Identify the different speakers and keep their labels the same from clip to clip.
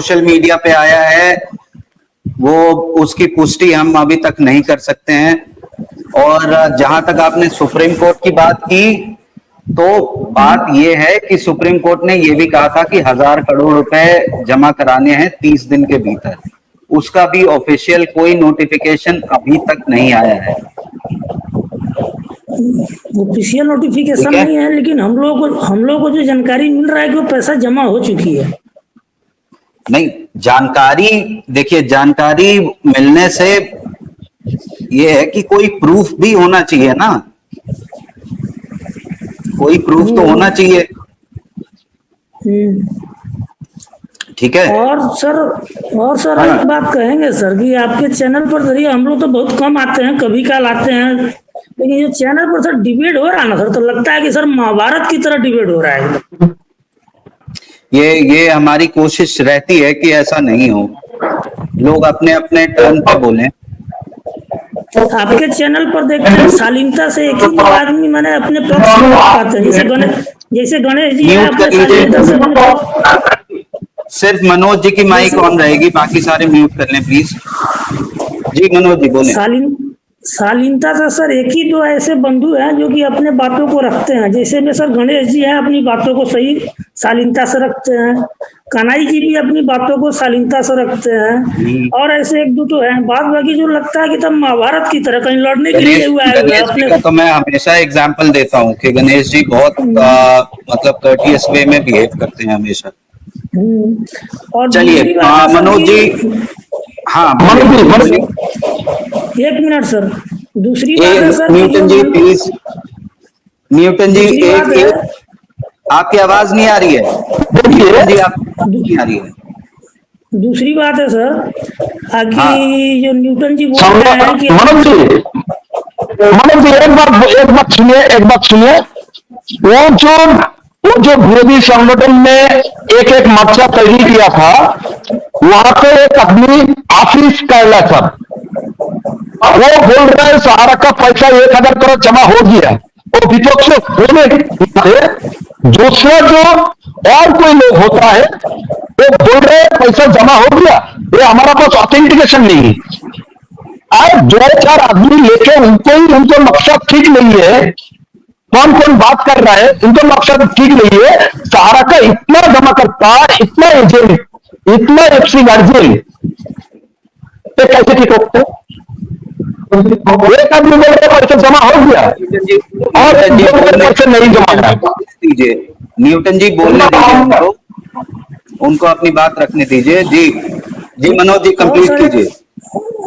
Speaker 1: Social media पे आया है वो उसकी पुष्टि हम अभी तक नहीं कर सकते हैं। और जहां तक आपने सुप्रीम कोर्ट की बात की, तो बात यह है कि सुप्रीम कोर्ट ने यह भी कहा था कि 1,000 करोड़ रुपए जमा कराने हैं 30 दिन के भीतर। उसका भी ऑफिशियल कोई नोटिफिकेशन अभी तक नहीं आया है।
Speaker 2: ऑफिशियल नोटिफिकेशन
Speaker 1: ठीक है,
Speaker 2: नहीं है, लेकिन हम लोग को जो जानकारी मिल रहा है कि वो पैसा जमा हो चुकी है।
Speaker 1: नहीं, जानकारी देखिए, जानकारी मिलने से ये है कि कोई प्रूफ भी होना चाहिए ना, कोई प्रूफ तो होना चाहिए। ठीक है।
Speaker 2: और सर
Speaker 1: हाँ,
Speaker 2: एक बात कहेंगे सर कि आपके चैनल पर जरिए हम लोग तो बहुत कम आते हैं, कभी काल आते हैं, लेकिन ये चैनल पर सर डिबेट हो रहा है ना सर, तो लगता है कि सर महाभारत की तरह डिबेट हो रहा है।
Speaker 1: ये हमारी कोशिश रहती है कि ऐसा नहीं हो, लोग अपने अपने टर्न पे बोलें।
Speaker 2: आपके चैनल पर देखते हैं शालीनता से एक ही दो आदमी मैंने अपने पक्ष में रख पाते हैं, जैसे गणेश जी है
Speaker 1: म्यूट
Speaker 2: अपने
Speaker 1: कर लीजिए,
Speaker 2: शालीनता से अपने पक्ष।
Speaker 1: सिर्फ मनोज जी की माइक ऑन रहेगी, बाकी सारे म्यूट कर लें प्लीज। जी मनोज जी बोलें।
Speaker 2: शालीन शालीनता से सर एक ही दो ऐसे बंधु हैं जो कि अपने बातों को रखते हैं, जैसे में सर गणेश जी हैं अपनी बातों को सही शालीनता से रखते हैं, कन्हई जी भी अपनी बातों को शालीनता से रखते हैं, और ऐसे एक दो तो हैं, बाद बाकी जो लगता है कि तब महाभारत की तरह कहीं लड़ने के लिए हुआ है
Speaker 1: गणेश जी
Speaker 2: अपने।
Speaker 1: का तो मैं हमेशा एग्जाम्पल देता हूँ कि गणेश जी बहुत मतलब कर्टियस वे में बिहेव करते हैं हमेशा।
Speaker 2: और
Speaker 1: चलिए
Speaker 2: दूसरी बात है सर
Speaker 1: मनोज जी,
Speaker 2: कि
Speaker 1: हाँ बोलिए बोलिए।
Speaker 2: एक मिनट सर, दूसरी बात है सर कि
Speaker 1: न्यूटन जी प्लीज, न्यूटन जी
Speaker 2: दूसरी बात है,
Speaker 1: आपकी आवाज नहीं आ रही है, न्यूटन जी आपकी आवाज नहीं आ रही है।
Speaker 2: दूसरी बात है सर
Speaker 1: हाँ
Speaker 2: कि जो न्यूटन जी बोल रहे हैं कि
Speaker 3: मनोज जी एक बात सुनिए, वो जो विरोधी संगठन ने एक मोर्चा तैयार किया था, वहां पे एक आदमी आशीष कैला सर, वो बोल रहा है सहारा का पैसा 1,000 करोड़ जमा हो गया। वो विपक्ष होने दूसरा जो और कोई लोग होता है वो बोल रहे हैं पैसा जमा हो गया, ये हमारा पास ऑथेंटिकेशन नहीं है। आज 2-4 आदमी लेके उनको मकसद ठीक नहीं है, कौन कौन बात कर रहा है उनको मकसद ठीक नहीं है। सहारा का इतना जमा करता, इतना एजेंट, इतना एफसी गार्जियन, ये कैसे ठीक होते? एक आदमी बोल रहे पैसा जमा हो गया और पैसे नहीं जमा
Speaker 1: दीजिए, न्यूटन जी बोलने दीजिए उनको अपनी बात रखने दीजिए। जी जी मनोज जी कंप्लीट कीजिए।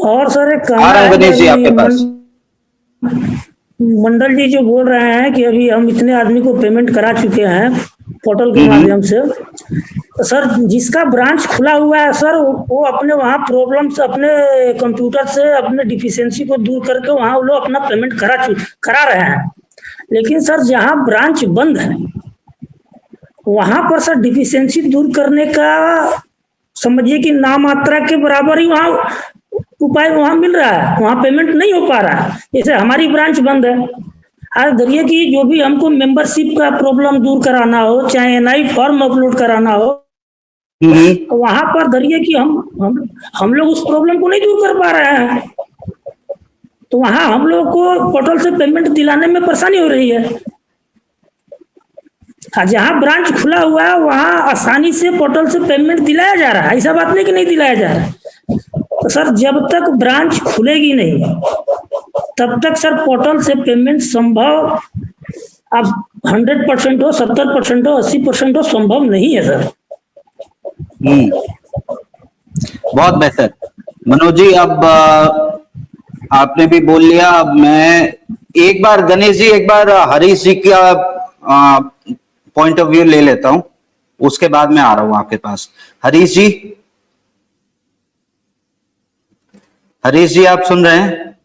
Speaker 2: और सर एक
Speaker 1: आ रहा हूँ गणेश जी आपके पास।
Speaker 2: मंडल जी जो बोल रहे हैं कि अभी हम इतने आदमी को पेमेंट करा चुके हैं पोर्टल के माध्यम से, तो सर जिसका ब्रांच खुला हुआ है सर वो अपने वहाँ प्रॉब्लम से, अपने कंप्यूटर से अपने डिफिशियंसी को दूर करके वहाँ वो लोग अपना पेमेंट करा रहे हैं। लेकिन सर जहाँ ब्रांच बंद है वहां पर सर डिफिशियंसी दूर करने का समझिए कि नामात्रा के बराबर ही वहाँ उपाय वहां मिल रहा है, वहां पेमेंट नहीं हो पा रहा है। जैसे हमारी ब्रांच बंद है, आज धरिए कि जो भी हमको मेंबरशिप का प्रॉब्लम दूर कराना हो, चाहे एनआई फॉर्म अपलोड कराना हो, तो वहां पर धरिए कि हम लोग उस प्रॉब्लम को नहीं दूर कर पा रहे हैं, तो वहां हम लोग को पोर्टल से पेमेंट दिलाने में परेशानी हो रही है। जहाँ ब्रांच खुला हुआ है वहां आसानी से पोर्टल से पेमेंट दिलाया जा रहा है, ऐसा बात नहीं कि नहीं दिलाया जा रहा है। तो सर जब तक ब्रांच खुलेगी नहीं तब तक सर पोर्टल से पेमेंट संभव, अब 100% हो, 70% हो, 80% हो, संभव नहीं है सर।
Speaker 1: बहुत बेहतर मनोज जी, अब आपने भी बोल लिया। अब मैं एक बार गणेश जी, एक बार हरीश जी का पॉइंट ऑफ व्यू ले लेता हूं, उसके बाद मैं आ रहा हूं आपके पास। हरीश जी, हरीश जी आप सुन रहे हैं?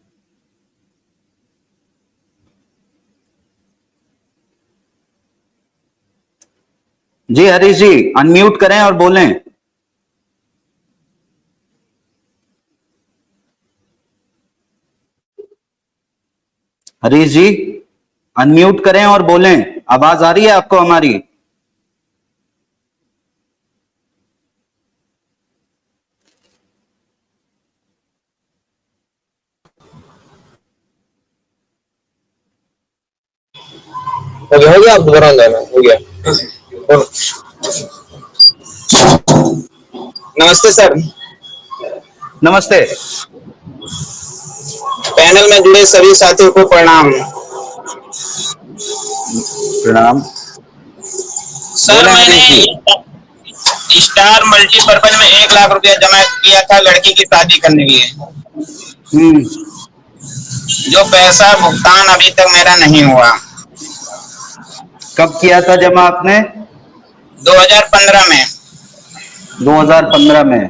Speaker 1: जी हरीश जी अनम्यूट करें और बोलें। हरीश जी अनम्यूट करें और बोलें, आवाज आ रही है आपको हमारी?
Speaker 4: हो गया आप दोबारा जाना हो गया। बोलो। नमस्ते सर।
Speaker 1: नमस्ते।
Speaker 4: पैनल में जुड़े सभी साथियों को प्रणाम।
Speaker 1: प्रणाम।
Speaker 4: सर
Speaker 1: बोले
Speaker 4: मैंने
Speaker 1: हरीश जी।
Speaker 4: स्टार मल्टीपर्पज में 1 लाख रुपया जमा किया था लड़की की शादी करने के लिए,
Speaker 1: हम्म।
Speaker 4: जो पैसा भुगतान अभी तक मेरा नहीं हुआ।
Speaker 1: कब किया था जमा आपने?
Speaker 4: 2015 में।
Speaker 1: 2015 में।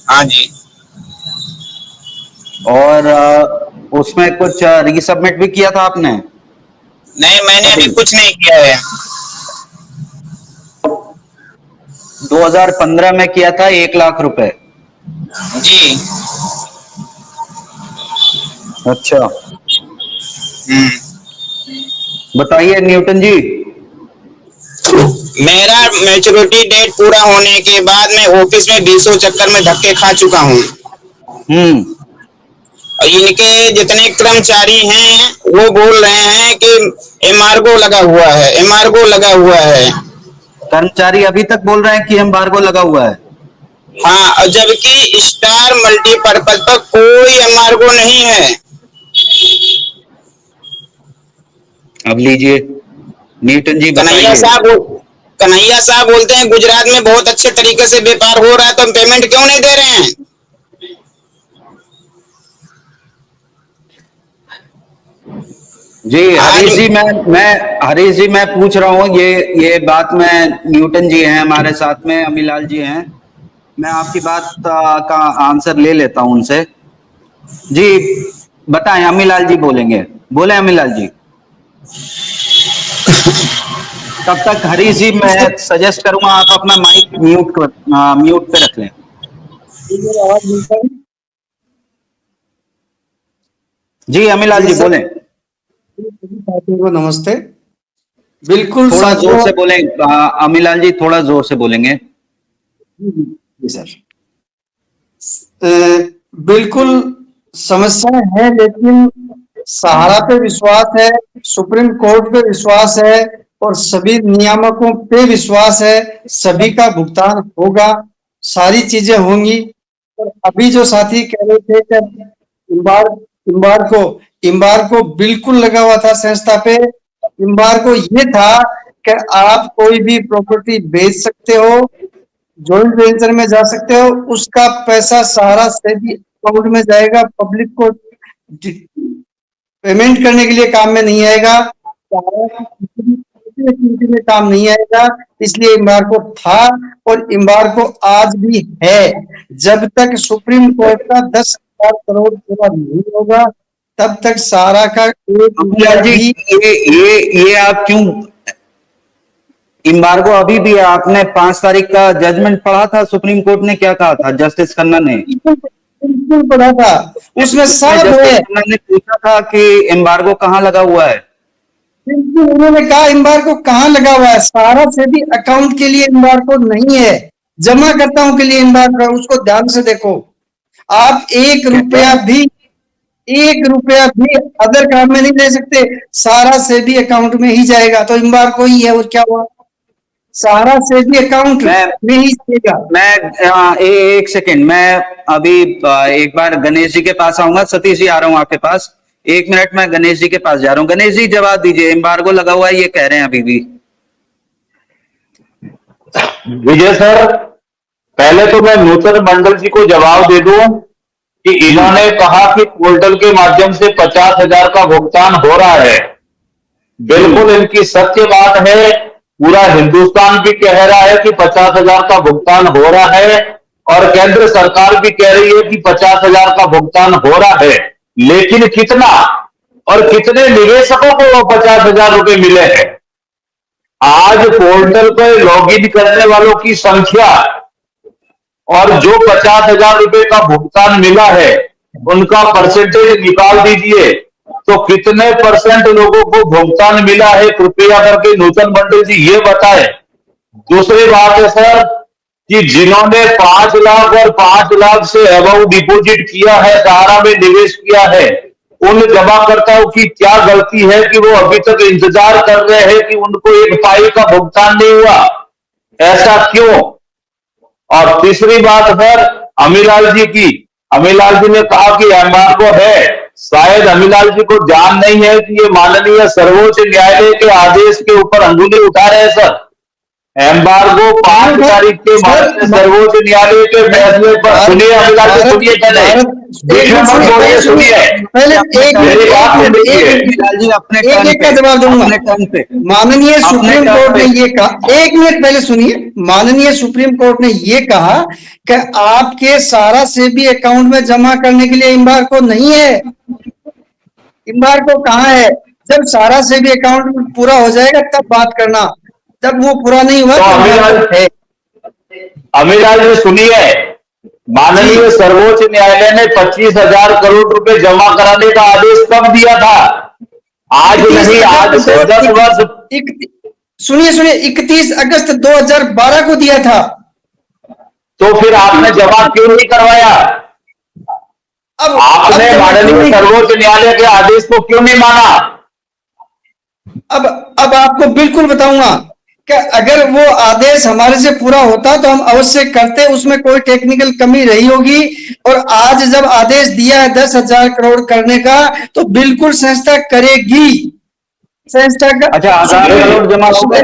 Speaker 4: हाँ जी।
Speaker 1: और उसमें कुछ रीसबमिट भी किया था आपने?
Speaker 4: नहीं, मैंने अभी
Speaker 1: अभी
Speaker 4: कुछ नहीं किया है।
Speaker 1: 2015 में किया था 1 लाख रुपए।
Speaker 4: जी।
Speaker 1: अच्छा,
Speaker 4: हम्म।
Speaker 1: बताइए न्यूटन जी।
Speaker 4: मेरा मैच्योरिटी डेट पूरा होने के बाद मैं ऑफिस में 20 चक्कर में धक्के खा चुका हूँ।
Speaker 1: हम्म।
Speaker 4: इनके जितने कर्मचारी हैं वो बोल रहे हैं कि एम्बार्गो लगा हुआ है, एम्बार्गो लगा हुआ है।
Speaker 1: कर्मचारी अभी तक बोल रहे हैं कि एम्बार्गो लगा हुआ है।
Speaker 4: हाँ, जबकि स्टार मल्टीपर्पज पर कोई एम्बार्गो नहीं है।
Speaker 1: अब लीजिए न्यूटन जी,
Speaker 4: कन्हैया
Speaker 1: बताइए।
Speaker 4: साहब कन्हैया साहब बोलते हैं गुजरात में बहुत अच्छे तरीके से व्यापार हो रहा है, तो हम पेमेंट क्यों नहीं दे रहे हैं?
Speaker 1: जी हरीश
Speaker 4: आज
Speaker 1: जी, हरीश जी मैं पूछ रहा हूँ, ये बात मैं, न्यूटन जी हैं हमारे साथ में, अमीलाल जी हैं, मैं आपकी बात का आंसर ले लेता हूँ उनसे। जी बताएं, अमीलाल जी बोलेंगे। बोले अमीलाल जी। तब तक हरीश जी मैं सजेस्ट करूंगा आप अपना माइक म्यूट पे रख लें। जी अमीलाल
Speaker 5: जी
Speaker 1: जी
Speaker 5: सर,
Speaker 1: बोलें।
Speaker 5: साथियों को नमस्ते। बिल्कुल
Speaker 1: थोड़ा जोर
Speaker 5: साथियों।
Speaker 1: से बोलें, अमीलाल जी थोड़ा जोर से बोलेंगे।
Speaker 5: जी सर। बिल्कुल समस्या है, लेकिन सहारा पे विश्वास है, सुप्रीम कोर्ट पे विश्वास है और सभी नियामकों पे विश्वास है। सभी का भुगतान होगा, सारी चीजें होंगी। और अभी जो साथी कह रहे थे कि इम्बार्को बिल्कुल लगा हुआ था संस्था पे। इम्बार्को ये था कि आप कोई भी प्रॉपर्टी बेच सकते हो, जॉइंट वेंचर में जा सकते हो, उसका पैसा सहारा से भी अकाउंट में जाएगा, पब्लिक को पेमेंट करने के लिए काम में नहीं आएगा, सहारा की किसी भी एक्टिविटी में काम नहीं आएगा। इसलिए इम्बार्को था और इम्बार्को आज भी है। जब तक सुप्रीम कोर्ट का 10,000 करोड़ पूरा नहीं होगा, तब तक सहारा का 1 रुपया
Speaker 1: अमीलाल जी,
Speaker 5: भी।
Speaker 1: ये आप क्यों, इम्बार्गो अभी भी है। आपने 5 तारीख का जजमेंट पढ़ा था, सुप्रीम कोर्ट ने क्या कहा था, जस्टिस खन्ना ने।
Speaker 5: बिल्कुल पढ़ा था, उसमें
Speaker 1: उसमें
Speaker 5: सब
Speaker 1: जस्टिस
Speaker 5: है।
Speaker 1: खन्ना ने पूछा था कि एम्बार्गो कहाँ लगा हुआ है।
Speaker 5: बिल्कुल उन्होंने कहा इम्बार्को कहाँ लगा हुआ है, सहारा से भी अकाउंट के लिए इम्बार्को नहीं है, जमाकर्ताओं के लिए इम्बार्को है। उसको ध्यान से देखो, आप 1 रुपया भी अदर काम में नहीं दे सकते, सहारा से भी अकाउंट में ही जाएगा, तो इम्बार्को ही है। और क्या हुआ, सहारा से भी अकाउंट में ही जाएगा।
Speaker 1: एक सेकेंड, मैं अभी एक बार गणेश जी के पास आऊंगा। सतीश जी आ रहा हूं आपके पास, 1 मिनट, मैं गणेश जी के पास जा रहा हूं। गणेश जी जवाब दीजिए, एम्बार्गो लगा हुआ है ये कह रहे हैं अभी भी।
Speaker 3: विजय सर, पहले तो मैं नूतन मंडल जी को जवाब दे दूं कि इन्होंने कहा कि पोर्टल के माध्यम से 50,000 का भुगतान हो रहा है। बिल्कुल इनकी सत्य बात है। पूरा हिंदुस्तान भी कह रहा है कि 50,000 का भुगतान हो रहा है और केंद्र सरकार भी कह रही है कि 50,000 का भुगतान हो रहा है। लेकिन कितना और कितने निवेशकों को वो 50,000 रुपए मिले हैं? आज पोर्टल पर लॉगिन करने वालों की संख्या और जो 50,000 रुपए का भुगतान मिला है उनका परसेंटेज निकाल दीजिए, तो कितने परसेंट लोगों को भुगतान मिला है, कृपया करके नूतन मंडल जी ये बताएं। दूसरी बात है सर कि जिन्होंने 5 लाख और 5 लाख से अबव डिपॉजिट किया है, सहारा में निवेश किया है, उन जमाकर्ताओं की क्या गलती है कि वो अभी तक इंतजार कर रहे हैं कि उनको एक पाई का भुगतान नहीं हुआ, ऐसा क्यों? और तीसरी बात सर अमीलाल जी की, अमीलाल जी ने कहा कि एम्बार्गो है, शायद अमीलाल जी को ध्यान नहीं है कि ये माननीय सर्वोच्च न्यायालय के आदेश के ऊपर अंगुली उठा रहे हैं सर। एम्बार्गो 5 तारीख के माननीय सर्वोच्च न्यायालय के फैसले पर, सुनिए अमीलाल जी, सुनिए पहले, सुनिए
Speaker 5: पहले एक का जवाब दूंगा। माननीय सुप्रीम कोर्ट ने ये कहा, 1 मिनट पहले सुनिए, माननीय सुप्रीम कोर्ट ने ये कहा कि आपके सारा सेबी अकाउंट में जमा करने के लिए एम्बार्गो नहीं है। एम्बार्गो कहाँ है? जब सारा सेबी अकाउंट पूरा हो जाएगा तब बात करना, जब वो पूरा नहीं हुआ तो
Speaker 3: अमीलाल जी सुनिए, माननीय सर्वोच्च न्यायालय ने 25,000 करोड़ रुपए जमा कराने का आदेश कब दिया था? आज नहीं, आज से 10 वर्ष।
Speaker 5: सुनिए 31 अगस्त 2012 को दिया था।
Speaker 3: तो फिर आपने जमा क्यों नहीं करवाया? आपने माननीय सर्वोच्च न्यायालय के आदेश को क्यों नहीं माना?
Speaker 5: अब आपको बिल्कुल बताऊंगा कि अगर वो आदेश हमारे से पूरा होता तो हम अवश्य करते, उसमें कोई टेक्निकल कमी रही होगी। और आज जब आदेश दिया है 10,000 करोड़ करने का तो बिल्कुल संस्था करेगी। संस्था का
Speaker 1: अच्छा, 1000 करोड़ जमा हो गए।